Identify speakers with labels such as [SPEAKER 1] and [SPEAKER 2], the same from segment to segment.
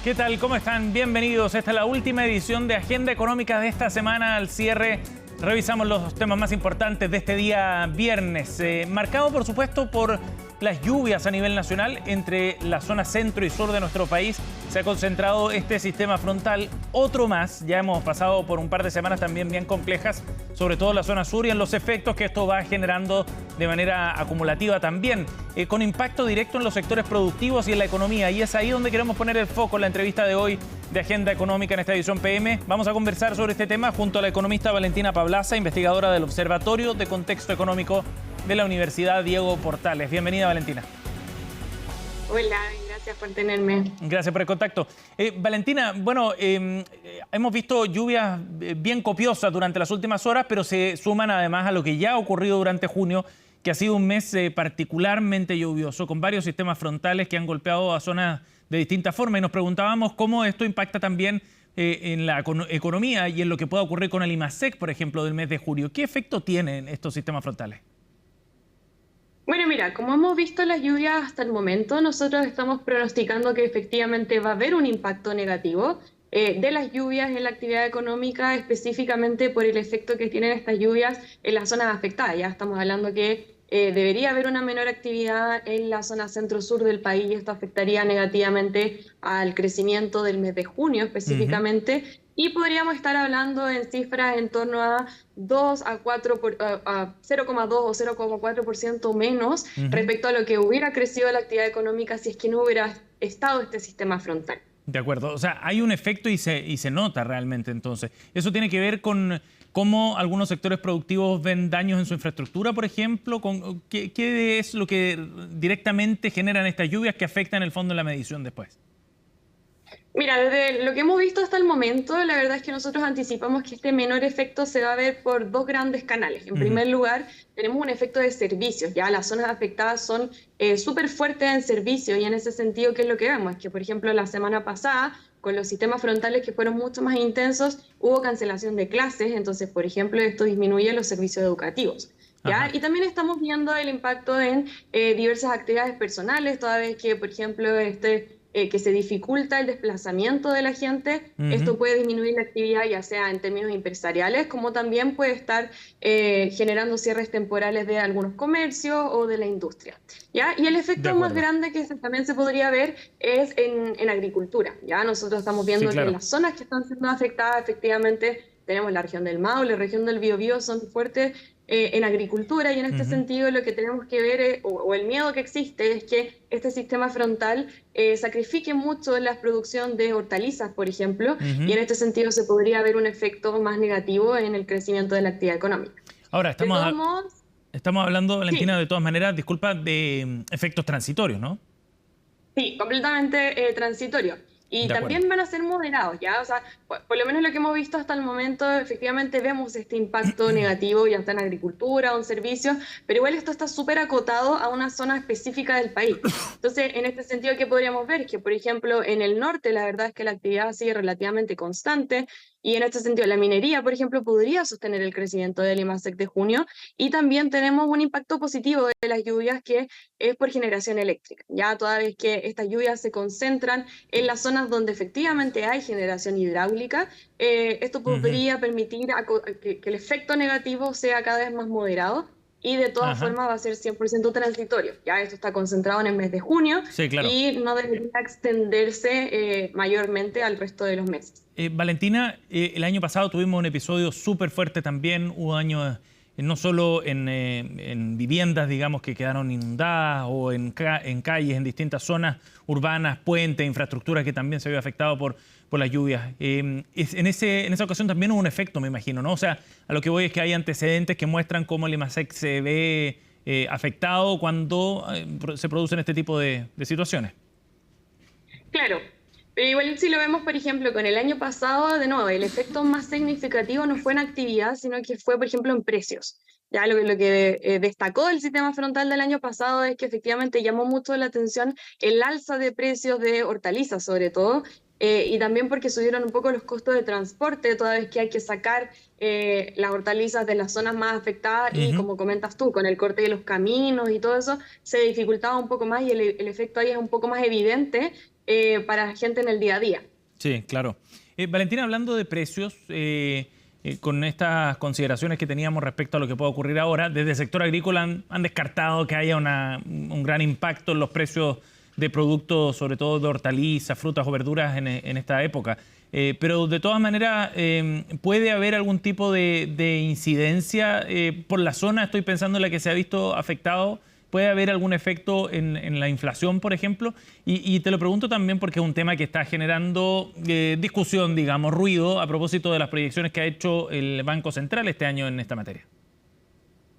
[SPEAKER 1] ¿Qué tal? ¿Cómo están? Bienvenidos. Esta es la última edición de Agenda Económica de esta semana. Al cierre revisamos los temas más importantes de este día viernes, marcado por supuesto por las lluvias a nivel nacional. Entre la zona centro y sur de nuestro país se ha concentrado este sistema frontal, otro más. Ya hemos pasado por un par de semanas también bien complejas, sobre todo en la zona sur, y en los efectos que esto va generando de manera acumulativa también, con impacto directo en los sectores productivos y en la economía. Y es ahí donde queremos poner el foco en la entrevista de hoy de Agenda Económica en esta edición PM. Vamos a conversar sobre este tema junto a la economista Valentina Pablaza, investigadora del Observatorio de Contexto Económico de la Universidad Diego Portales. Bienvenida, Valentina.
[SPEAKER 2] Hola, gracias por tenerme.
[SPEAKER 1] Gracias por el contacto. Valentina, bueno, hemos visto lluvias bien copiosas durante las últimas horas, pero se suman además a lo que ya ha ocurrido durante junio, que ha sido un mes particularmente lluvioso, con varios sistemas frontales que han golpeado a zonas de distintas formas. Y nos preguntábamos cómo esto impacta también en la economía y en lo que pueda ocurrir con el IMASEC, por ejemplo, del mes de julio. ¿Qué efecto tienen estos sistemas frontales?
[SPEAKER 2] Bueno, mira, como hemos visto las lluvias hasta el momento, nosotros estamos pronosticando que efectivamente va a haber un impacto negativo de las lluvias en la actividad económica, específicamente por el efecto que tienen estas lluvias en las zonas afectadas. Ya estamos hablando que debería haber una menor actividad en la zona centro-sur del país, y esto afectaría negativamente al crecimiento del mes de junio específicamente. Y podríamos estar hablando en cifras en torno a 2 a 4 a 0,2 o 0,4% menos respecto a lo que hubiera crecido la actividad económica si es que no hubiera estado este sistema frontal. De
[SPEAKER 1] acuerdo, o sea, hay un efecto y se nota realmente entonces. ¿Eso tiene que ver con cómo algunos sectores productivos ven daños en su infraestructura, por ejemplo? ¿Qué es lo que directamente generan estas lluvias que afectan en el fondo en la medición después?
[SPEAKER 2] Mira, desde lo que hemos visto hasta el momento, la verdad es que nosotros anticipamos que este menor efecto se va a ver por dos grandes canales. En primer lugar, tenemos un efecto de servicios. Ya las zonas afectadas son súper fuertes en servicios, y en ese sentido, ¿qué es lo que vemos? Es que, por ejemplo, la semana pasada, con los sistemas frontales que fueron mucho más intensos, hubo cancelación de clases. Entonces, por ejemplo, esto disminuye los servicios educativos. ¿Ya? Y también estamos viendo el impacto en diversas actividades personales, toda vez que, por ejemplo, que se dificulta el desplazamiento de la gente. Esto puede disminuir la actividad, ya sea en términos empresariales, como también puede estar generando cierres temporales de algunos comercios o de la industria, ¿ya? Y el efecto más grande que también se podría ver es en agricultura, ¿ya? Nosotros estamos viendo que en las zonas que están siendo afectadas, efectivamente, tenemos la región del Maule, la región del Biobío, son fuertes en agricultura, y en este sentido lo que tenemos que ver o el miedo que existe es que este sistema frontal sacrifique mucho la producción de hortalizas, por ejemplo, y en este sentido se podría ver un efecto más negativo en el crecimiento de la actividad económica.
[SPEAKER 1] Ahora, estamos hablando, Valentina, de todas maneras, disculpa, de efectos transitorios, ¿no?
[SPEAKER 2] Sí, completamente transitorios. Y también van a ser moderados, ¿ya? O sea, por lo menos lo que hemos visto hasta el momento, efectivamente vemos este impacto negativo, ya está en agricultura o en servicios, pero igual esto está súper acotado a una zona específica del país. Entonces, en este sentido, ¿qué podríamos ver? Que, por ejemplo, en el norte, la verdad es que la actividad sigue relativamente constante, y en este sentido, la minería, por ejemplo, podría sostener el crecimiento del IMASEC de junio, y también tenemos un impacto positivo de las lluvias que es por generación eléctrica, ya toda vez que estas lluvias se concentran en las zonas donde efectivamente hay generación hidráulica. Esto podría permitir que el efecto negativo sea cada vez más moderado, y de todas formas va a ser 100% transitorio. Ya esto está concentrado en el mes de junio, y no debería extenderse mayormente al resto de los meses.
[SPEAKER 1] Valentina, el año pasado tuvimos un episodio súper fuerte también. Hubo años no solo en viviendas, digamos, que quedaron inundadas, o en calles, en distintas zonas urbanas, puentes, infraestructuras que también se vio afectado por las lluvias. En esa ocasión también hubo un efecto, me imagino, ¿no? O sea, a lo que voy es que hay antecedentes que muestran cómo el IMASEC se ve afectado cuando se producen este tipo de situaciones.
[SPEAKER 2] Claro. Pero igual si lo vemos, por ejemplo, con el año pasado, de nuevo, el efecto más significativo no fue en actividad, sino que fue, por ejemplo, en precios. Ya lo que destacó el sistema frontal del año pasado es que efectivamente llamó mucho la atención el alza de precios de hortalizas, sobre todo, y también porque subieron un poco los costos de transporte, toda vez que hay que sacar las hortalizas de las zonas más afectadas, y como comentas tú, con el corte de los caminos y todo eso, se dificultaba un poco más, y el efecto ahí es un poco más evidente. para la gente en el día a día.
[SPEAKER 1] Sí, claro. Valentina, hablando de precios, con estas consideraciones que teníamos respecto a lo que puede ocurrir ahora, desde el sector agrícola han descartado que haya un gran impacto en los precios de productos, sobre todo de hortalizas, frutas o verduras en esta época. Pero de todas maneras, ¿puede haber algún tipo de incidencia por la zona? Estoy pensando en la que se ha visto afectado. ¿Puede haber algún efecto en la inflación, por ejemplo? Y te lo pregunto también porque es un tema que está generando discusión, digamos, ruido a propósito de las proyecciones que ha hecho el Banco Central este año en esta materia.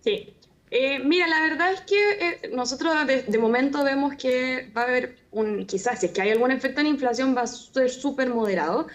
[SPEAKER 2] Sí. Mira, la verdad es que nosotros de momento vemos que va a haber quizás si es que hay algún efecto en inflación va a ser súper moderado.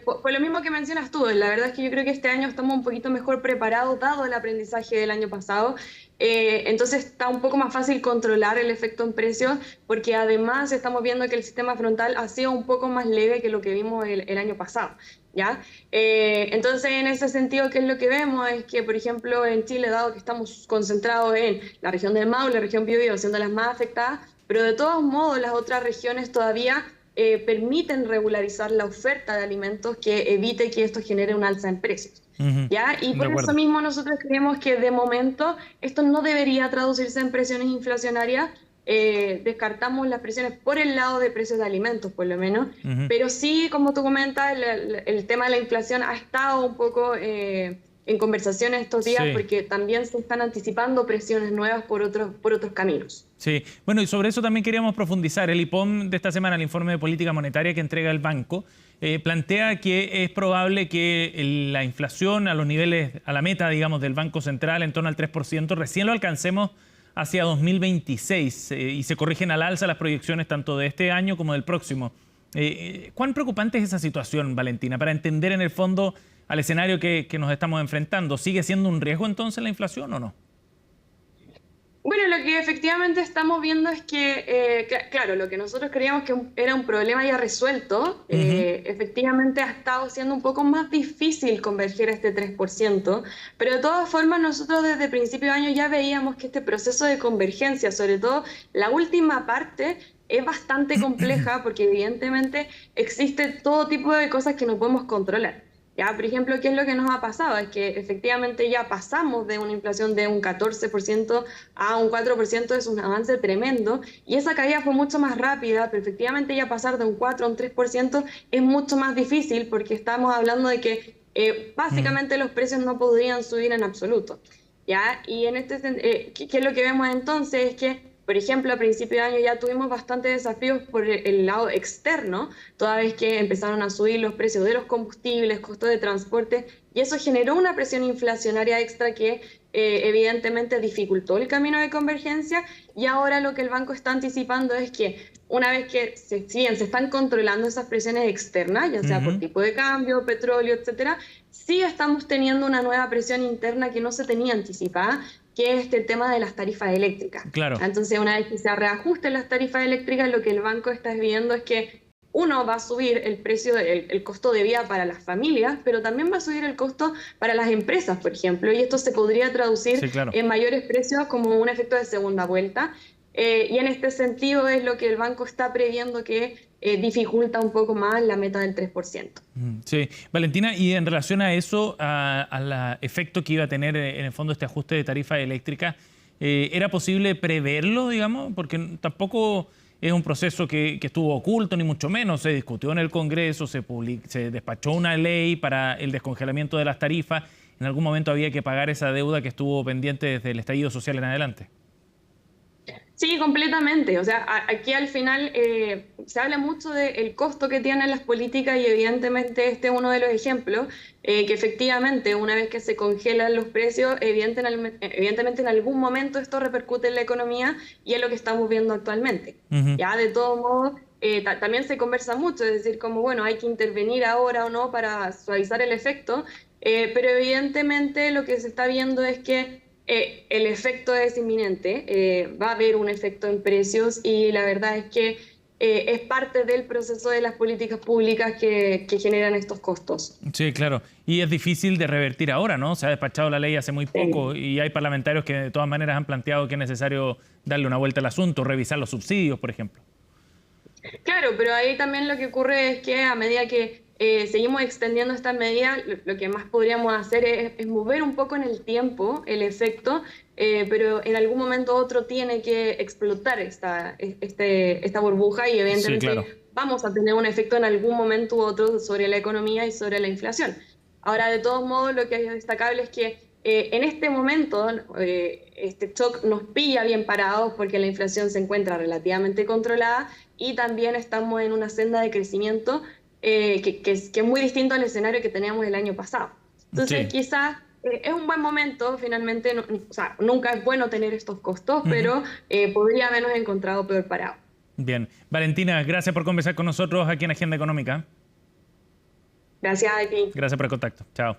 [SPEAKER 2] Por lo mismo que mencionas tú, la verdad es que yo creo que este año estamos un poquito mejor preparados dado el aprendizaje del año pasado. Entonces está un poco más fácil controlar el efecto en precios porque además estamos viendo que el sistema frontal ha sido un poco más leve que lo que vimos el año pasado. ¿Ya? Entonces, en ese sentido, ¿qué es lo que vemos? Es que, por ejemplo, en Chile, dado que estamos concentrados en la región del Maule, la región Biobío, siendo las más afectadas, pero de todos modos las otras regiones todavía permiten regularizar la oferta de alimentos que evite que esto genere un alza en precios. ¿Ya? Y por eso mismo nosotros creemos que de momento esto no debería traducirse en presiones inflacionarias. Descartamos las presiones por el lado de precios de alimentos, por lo menos. Pero sí, como tú comentas, el tema de la inflación ha estado un poco en conversaciones estos días porque también se están anticipando presiones nuevas por otros caminos.
[SPEAKER 1] Sí, bueno, y sobre eso también queríamos profundizar. El IPOM de esta semana, el informe de política monetaria que entrega el banco, plantea que es probable que la inflación a los niveles, a la meta, digamos, del Banco Central en torno al 3%, recién lo alcancemos hacia 2026 y se corrigen al alza las proyecciones tanto de este año como del próximo. ¿Cuán preocupante es esa situación, Valentina, para entender en el fondo al escenario que nos estamos enfrentando? ¿Sigue siendo un riesgo entonces la inflación o no?
[SPEAKER 2] Bueno, lo que efectivamente estamos viendo es que, claro, lo que nosotros creíamos que era un problema ya resuelto, efectivamente ha estado siendo un poco más difícil converger a este 3%, pero de todas formas nosotros desde el principio de año ya veíamos que este proceso de convergencia, sobre todo la última parte, es bastante compleja porque evidentemente existe todo tipo de cosas que no podemos controlar. Ya, por ejemplo, ¿qué es lo que nos ha pasado? Es que efectivamente ya pasamos de una inflación de un 14% a un 4%, es un avance tremendo, y esa caída fue mucho más rápida, pero efectivamente ya pasar de un 4 a un 3% es mucho más difícil porque estamos hablando de que básicamente los precios no podrían subir en absoluto. ¿Ya? Y en ¿qué es lo que vemos entonces? Es que por ejemplo, a principio de año ya tuvimos bastantes desafíos por el lado externo, toda vez que empezaron a subir los precios de los combustibles, costos de transporte, y eso generó una presión inflacionaria extra que evidentemente dificultó el camino de convergencia, y ahora lo que el banco está anticipando es que una vez que si bien se están controlando esas presiones externas, ya sea por tipo de cambio, petróleo, etcétera, sí estamos teniendo una nueva presión interna que no se tenía anticipada, que es el tema de las tarifas eléctricas.
[SPEAKER 1] Claro.
[SPEAKER 2] Entonces, una vez que se reajusten las tarifas eléctricas, lo que el banco está viendo es que uno va a subir el precio, el costo de vida para las familias, pero también va a subir el costo para las empresas, por ejemplo, y esto se podría traducir en mayores precios como un efecto de segunda vuelta. Y en este sentido es lo que el banco está previendo que dificulta un poco más la meta del 3%.
[SPEAKER 1] Sí, Valentina, y en relación a eso, al efecto que iba a tener en el fondo este ajuste de tarifa eléctrica, ¿era posible preverlo, digamos? Porque tampoco es un proceso que estuvo oculto, ni mucho menos. Se discutió en el Congreso, se despachó una ley para el descongelamiento de las tarifas. En algún momento había que pagar esa deuda que estuvo pendiente desde el estallido social en adelante.
[SPEAKER 2] Sí, completamente. O sea, aquí al final se habla mucho del costo que tienen las políticas y evidentemente este es uno de los ejemplos, que efectivamente una vez que se congelan los precios, evidentemente en algún momento esto repercute en la economía y es lo que estamos viendo actualmente. Ya de todos modos, también se conversa mucho, es decir, como bueno, hay que intervenir ahora o no para suavizar el efecto, pero evidentemente lo que se está viendo es que el efecto es inminente, va a haber un efecto en precios y la verdad es que es parte del proceso de las políticas públicas que generan estos costos.
[SPEAKER 1] Sí, claro. Y es difícil de revertir ahora, ¿no? Se ha despachado la ley hace muy poco y hay parlamentarios que de todas maneras han planteado que es necesario darle una vuelta al asunto, revisar los subsidios, por ejemplo.
[SPEAKER 2] Claro, pero ahí también lo que ocurre es que a medida que seguimos extendiendo esta medida, lo que más podríamos hacer es mover un poco en el tiempo el efecto, pero en algún momento otro tiene que explotar esta burbuja y
[SPEAKER 1] Sí,
[SPEAKER 2] evidentemente
[SPEAKER 1] claro.
[SPEAKER 2] vamos a tener un efecto en algún momento u otro sobre la economía y sobre la inflación. Ahora, de todos modos, lo que es destacable es que en este momento este shock nos pilla bien parados porque la inflación se encuentra relativamente controlada y también estamos en una senda de crecimiento que es muy distinto al escenario que teníamos el año pasado. Entonces,
[SPEAKER 1] Sí.
[SPEAKER 2] quizás es un buen momento, finalmente, o sea, nunca es bueno tener estos costos,
[SPEAKER 1] Ujú.
[SPEAKER 2] pero podría habernos encontrado peor parado.
[SPEAKER 1] Bien. Valentina, gracias por conversar con nosotros aquí en Agenda Económica.
[SPEAKER 2] Gracias a ti.
[SPEAKER 1] Gracias por el contacto. Chao.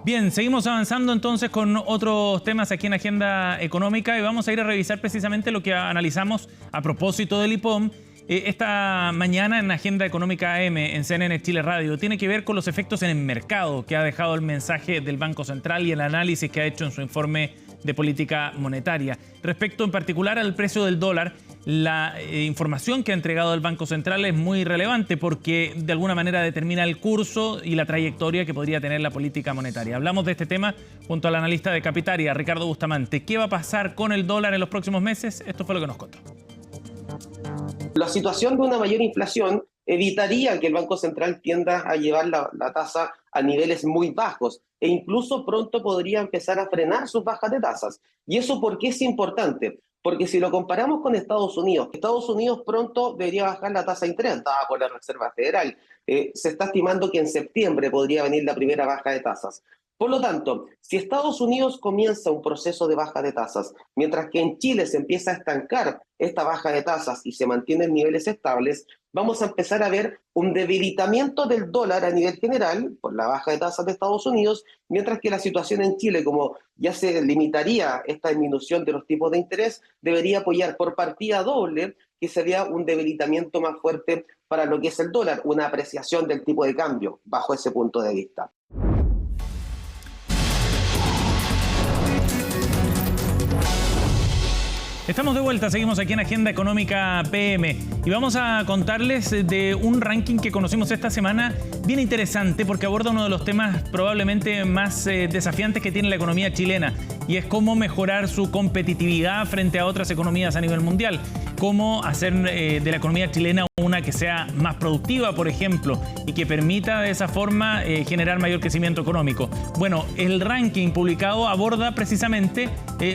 [SPEAKER 1] Bien, seguimos avanzando entonces con otros temas aquí en Agenda Económica y vamos a ir a revisar precisamente lo que analizamos a propósito del IPOM esta mañana en Agenda Económica AM en CNN Chile Radio. Tiene que ver con los efectos en el mercado que ha dejado el mensaje del Banco Central y el análisis que ha hecho en su informe de política monetaria. Respecto en particular al precio del dólar, la información que ha entregado el Banco Central es muy relevante porque de alguna manera determina el curso y la trayectoria que podría tener la política monetaria. Hablamos de este tema junto al analista de Capitaria, Ricardo Bustamante. ¿Qué va a pasar con el dólar en los próximos meses? Esto fue lo que nos contó.
[SPEAKER 3] La situación de una mayor inflación evitaría que el Banco Central tienda a llevar la tasa a niveles muy bajos e incluso pronto podría empezar a frenar sus bajas de tasas. ¿Y eso por qué es importante? Porque si lo comparamos con Estados Unidos pronto debería bajar la tasa de interés dada por la Reserva Federal. Se está estimando que en septiembre podría venir la primera baja de tasas. Por lo tanto, si Estados Unidos comienza un proceso de baja de tasas, mientras que en Chile se empieza a estancar esta baja de tasas y se mantienen niveles estables, vamos a empezar a ver un debilitamiento del dólar a nivel general por la baja de tasas de Estados Unidos, mientras que la situación en Chile, como ya se limitaría esta disminución de los tipos de interés, debería apoyar por partida doble que se vea un debilitamiento más fuerte para lo que es el dólar, una apreciación del tipo de cambio bajo ese punto de vista.
[SPEAKER 1] Estamos de vuelta, seguimos aquí en Agenda Económica PM y vamos a contarles de un ranking que conocimos esta semana bien interesante porque aborda uno de los temas probablemente más desafiantes que tiene la economía chilena y es cómo mejorar su competitividad frente a otras economías a nivel mundial, cómo hacer de la economía chilena una que sea más productiva, por ejemplo, y que permita de esa forma generar mayor crecimiento económico. Bueno, el ranking publicado aborda precisamente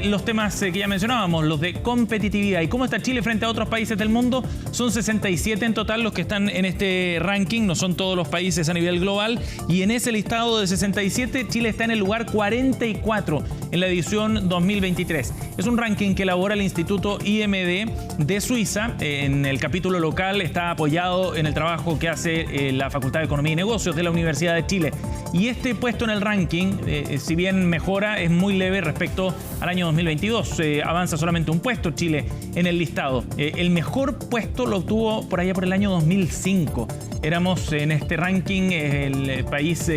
[SPEAKER 1] los temas que ya mencionábamos, los de competitividad y cómo está Chile frente a otros países del mundo. Son 67 en total los que están en este ranking, no son todos los países a nivel global, y en ese listado de 67 Chile está en el lugar 44 en la edición 2023. Es un ranking que elabora el Instituto IMD de Suiza. En el capítulo local está apoyado en el trabajo que hace la Facultad de Economía y Negocios de la Universidad de Chile. Y este puesto en el ranking, si bien mejora, es muy leve respecto al año 2022. Avanza solamente un puesto Chile en el listado. El mejor puesto lo obtuvo por allá por el año 2005. Éramos en este ranking el país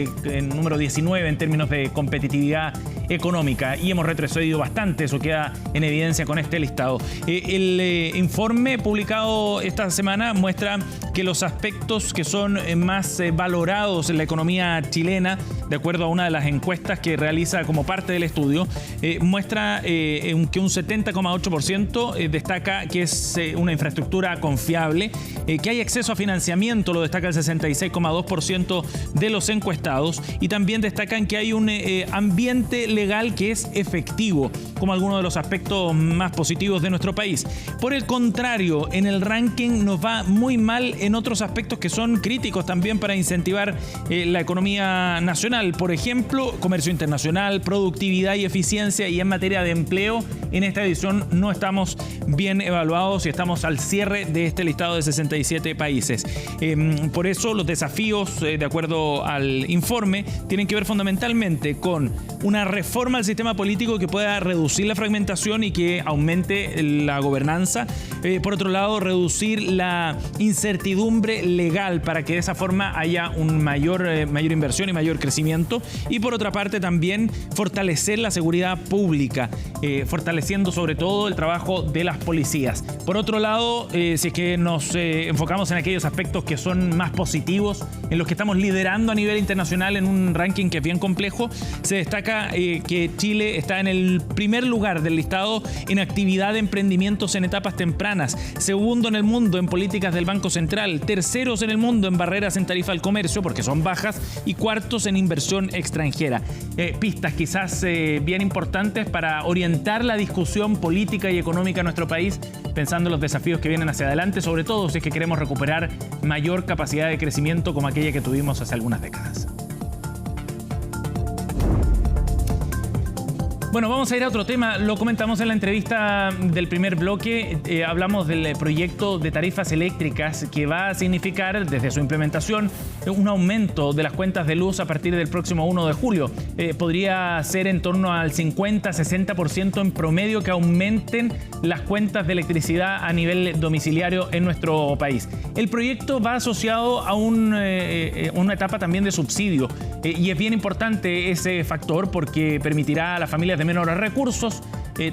[SPEAKER 1] número 19 en términos de competitividad económica y hemos retrocedido bastante, eso queda en evidencia con este listado. El informe publicado esta semana muestra que los aspectos que son más valorados en la economía chilena, de acuerdo a una de las encuestas que realiza como parte del estudio, muestra que un 70,8% destaca que es una infraestructura confiable, que hay acceso a financiamiento, lo destaca el 66,2% de los encuestados, y también destacan que hay un ambiente legal que es efectivo, como algunos de los aspectos más positivos de nuestro país. Por el contrario, en el ranking nos va muy mal en otros aspectos que son críticos también para incentivar la economía nacional. Por ejemplo, comercio internacional, productividad y eficiencia, y en materia de empleo, en esta edición no estamos bien evaluados y estamos al cierre de este listado de 67 países. Por eso los desafíos, de acuerdo al informe, tienen que ver fundamentalmente con una reforma reforma al sistema político que pueda reducir la fragmentación y que aumente la gobernanza. Por otro lado, reducir la incertidumbre legal para que de esa forma haya un mayor inversión y mayor crecimiento. Y por otra parte también fortalecer la seguridad pública, fortaleciendo sobre todo el trabajo de las policías. Por otro lado, si es que nos enfocamos en aquellos aspectos que son más positivos, en los que estamos liderando a nivel internacional en un ranking que es bien complejo, se destaca que Chile está en el primer lugar del listado en actividad de emprendimientos en etapas tempranas, segundo en el mundo en políticas del Banco Central, terceros en el mundo en barreras en tarifa al comercio, porque son bajas, y cuartos en inversión extranjera. Pistas quizás bien importantes para orientar la discusión política y económica en nuestro país, pensando en los desafíos que vienen hacia adelante, sobre todo si es que queremos recuperar mayor capacidad de crecimiento como aquella que tuvimos hace algunas décadas. Bueno, vamos a ir a otro tema. Lo comentamos en la entrevista del primer bloque. Hablamos del proyecto de tarifas eléctricas que va a significar, desde su implementación, un aumento de las cuentas de luz a partir del próximo 1 de julio. Podría ser en torno al 50-60% en promedio que aumenten las cuentas de electricidad a nivel domiciliario en nuestro país. El proyecto va asociado a una etapa también de subsidio. Y es bien importante ese factor porque permitirá a las familias de menores recursos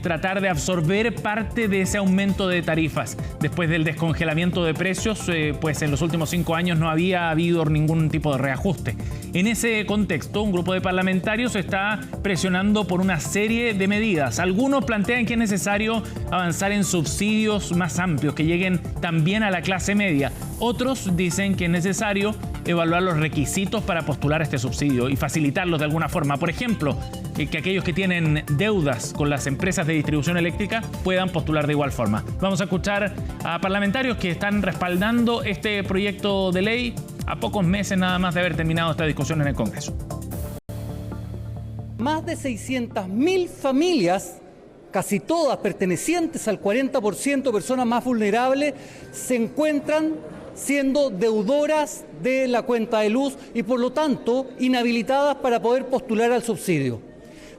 [SPEAKER 1] tratar de absorber parte de ese aumento de tarifas. Después del descongelamiento de precios, pues en los últimos 5 años no había habido ningún tipo de reajuste. En ese contexto, un grupo de parlamentarios está presionando por una serie de medidas. Algunos plantean que es necesario avanzar en subsidios más amplios, que lleguen también a la clase media. Otros dicen que es necesario evaluar los requisitos para postular este subsidio y facilitarlos de alguna forma. Por ejemplo, que aquellos que tienen deudas con las empresas de distribución eléctrica puedan postular de igual forma. Vamos a escuchar a parlamentarios que están respaldando este proyecto de ley a pocos meses nada más de haber terminado esta discusión en el Congreso.
[SPEAKER 4] Más de 600.000 familias, casi todas pertenecientes al 40% personas más vulnerables, se encuentran siendo deudoras de la cuenta de luz y por lo tanto inhabilitadas para poder postular al subsidio.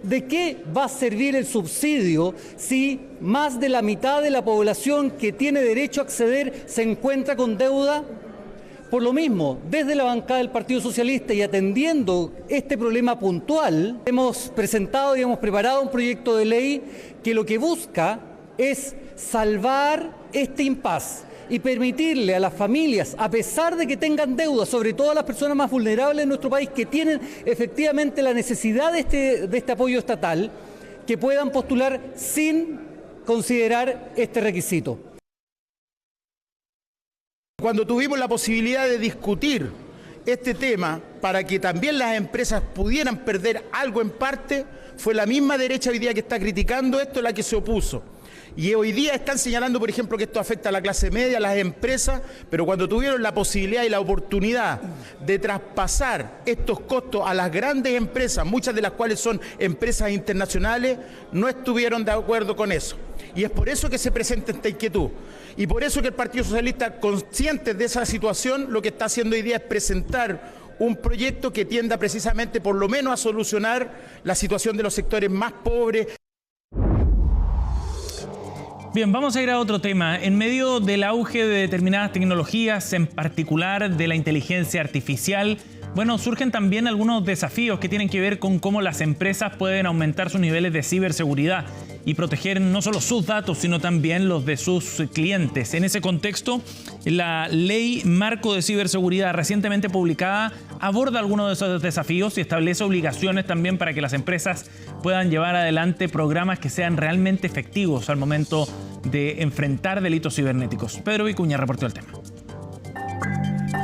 [SPEAKER 4] ¿De qué va a servir el subsidio si más de la mitad de la población que tiene derecho a acceder se encuentra con deuda? Por lo mismo, desde la bancada del Partido Socialista y atendiendo este problema puntual, hemos presentado y hemos preparado un proyecto de ley que lo que busca es salvar este impasse y permitirle a las familias, a pesar de que tengan deudas, sobre todo a las personas más vulnerables en nuestro país, que tienen efectivamente la necesidad de este apoyo estatal, que puedan postular sin considerar este requisito.
[SPEAKER 5] Cuando tuvimos la posibilidad de discutir este tema para que también las empresas pudieran perder algo en parte, fue la misma derecha hoy día que está criticando esto la que se opuso. Y hoy día están señalando, por ejemplo, que esto afecta a la clase media, a las empresas, pero cuando tuvieron la posibilidad y la oportunidad de traspasar estos costos a las grandes empresas, muchas de las cuales son empresas internacionales, no estuvieron de acuerdo con eso. Y es por eso que se presenta esta inquietud. Y por eso que el Partido Socialista, consciente de esa situación, lo que está haciendo hoy día es presentar un proyecto que tienda precisamente por lo menos a solucionar la situación de los sectores más pobres.
[SPEAKER 1] Bien, vamos a ir a otro tema. En medio del auge de determinadas tecnologías, en particular de la inteligencia artificial, bueno, surgen también algunos desafíos que tienen que ver con cómo las empresas pueden aumentar sus niveles de ciberseguridad y proteger no solo sus datos, sino también los de sus clientes. En ese contexto, la Ley Marco de Ciberseguridad recientemente publicada aborda algunos de esos desafíos y establece obligaciones también para que las empresas puedan llevar adelante programas que sean realmente efectivos al momento de enfrentar delitos cibernéticos. Pedro Vicuña reportó el tema.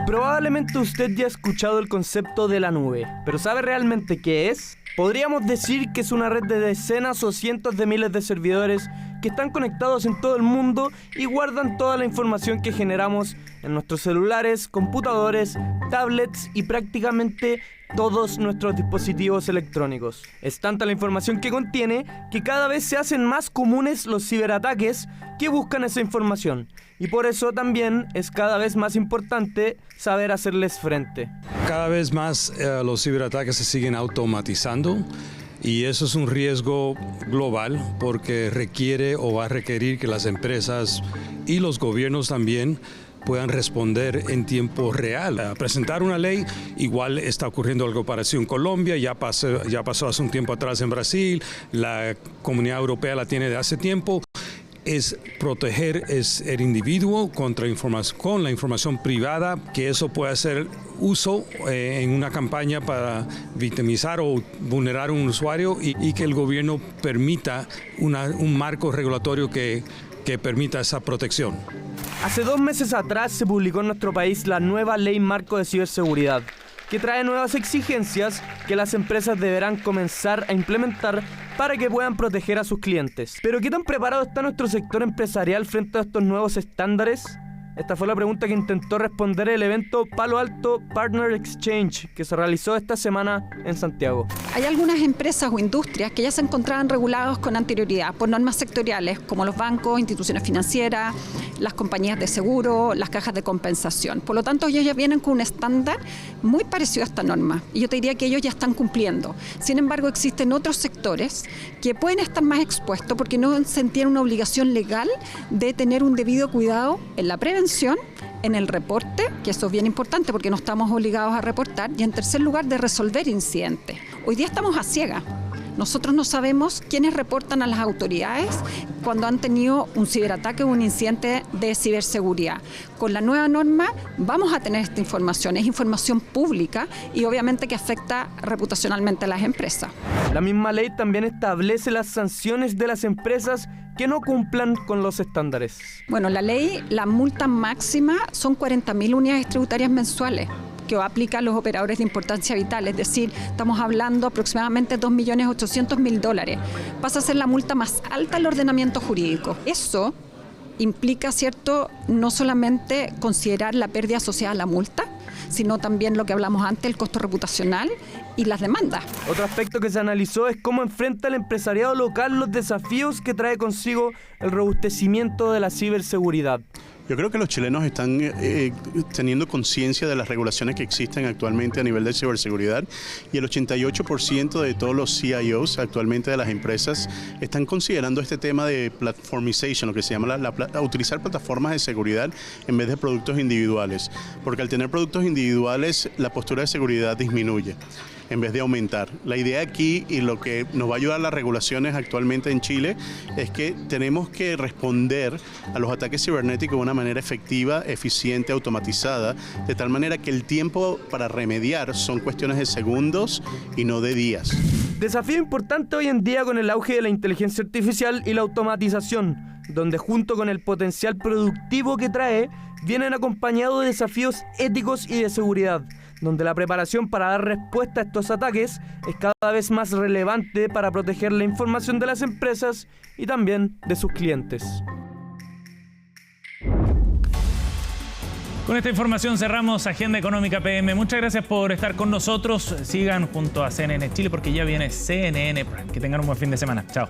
[SPEAKER 6] Probablemente usted ya ha escuchado el concepto de la nube, pero ¿sabe realmente qué es? Podríamos decir que es una red de decenas o cientos de miles de servidores que están conectados en todo el mundo y guardan toda la información que generamos en nuestros celulares, computadores, tablets y prácticamente todos nuestros dispositivos electrónicos. Es tanta la información que contiene que cada vez se hacen más comunes los ciberataques que buscan esa información. Y por eso también es cada vez más importante saber hacerles frente.
[SPEAKER 7] Cada vez más los ciberataques se siguen automatizando y eso es un riesgo global porque requiere o va a requerir que las empresas y los gobiernos también puedan responder en tiempo real. A presentar una ley, igual está ocurriendo algo parecido en Colombia, ya pasó hace un tiempo atrás en Brasil, la Comunidad Europea la tiene de hace tiempo. Es proteger el individuo con la información privada, que eso puede hacer uso en una campaña para victimizar o vulnerar a un usuario y que el gobierno permita un marco regulatorio que permita esa protección.
[SPEAKER 6] Hace 2 meses atrás se publicó en nuestro país la nueva Ley Marco de Ciberseguridad, que trae nuevas exigencias que las empresas deberán comenzar a implementar para que puedan proteger a sus clientes. Pero ¿qué tan preparado está nuestro sector empresarial frente a estos nuevos estándares? Esta fue la pregunta que intentó responder el evento Palo Alto Partner Exchange, que se realizó esta semana en Santiago.
[SPEAKER 8] Hay algunas empresas o industrias que ya se encontraban regulados con anterioridad por normas sectoriales, como los bancos, instituciones financieras, las compañías de seguro, las cajas de compensación. Por lo tanto, ellos ya vienen con un estándar muy parecido a esta norma. Y yo te diría que ellos ya están cumpliendo. Sin embargo, existen otros sectores que pueden estar más expuestos porque no sentían una obligación legal de tener un debido cuidado en la prevención, en el reporte, que eso es bien importante porque no estamos obligados a reportar, y en tercer lugar de resolver incidentes. Hoy día estamos a ciegas. Nosotros no sabemos quiénes reportan a las autoridades cuando han tenido un ciberataque o un incidente de ciberseguridad. Con la nueva norma vamos a tener esta información, es información pública y obviamente que afecta reputacionalmente a las empresas.
[SPEAKER 6] La misma ley también establece las sanciones de las empresas que no cumplan con los estándares.
[SPEAKER 8] Bueno, la ley, la multa máxima son 40.000 unidades tributarias mensuales que aplica a los operadores de importancia vital, es decir, estamos hablando aproximadamente $2.800.000. Pasa a ser la multa más alta del ordenamiento jurídico. Eso implica, ¿cierto?, no solamente considerar la pérdida asociada a la multa, sino también lo que hablamos antes, el costo reputacional y las demandas.
[SPEAKER 6] Otro aspecto que se analizó es cómo enfrenta el empresariado local los desafíos que trae consigo el robustecimiento de la ciberseguridad.
[SPEAKER 9] Yo creo que los chilenos están teniendo conciencia de las regulaciones que existen actualmente a nivel de ciberseguridad y el 88% de todos los CIOs actualmente de las empresas están considerando este tema de platformization, lo que se llama utilizar plataformas de seguridad en vez de productos individuales, porque al tener productos individuales la postura de seguridad disminuye en vez de aumentar. La idea aquí y lo que nos va a ayudar las regulaciones actualmente en Chile es que tenemos que responder a los ataques cibernéticos de una manera efectiva, eficiente, automatizada, de tal manera que el tiempo para remediar son cuestiones de segundos y no de días.
[SPEAKER 6] Desafío importante hoy en día con el auge de la inteligencia artificial y la automatización, donde junto con el potencial productivo que trae, vienen acompañados de desafíos éticos y de seguridad, donde la preparación para dar respuesta a estos ataques es cada vez más relevante para proteger la información de las empresas y también de sus clientes.
[SPEAKER 1] Con esta información cerramos Agenda Económica PM. Muchas gracias por estar con nosotros. Sigan junto a CNN Chile porque ya viene CNN Prime. Que tengan un buen fin de semana. Chao.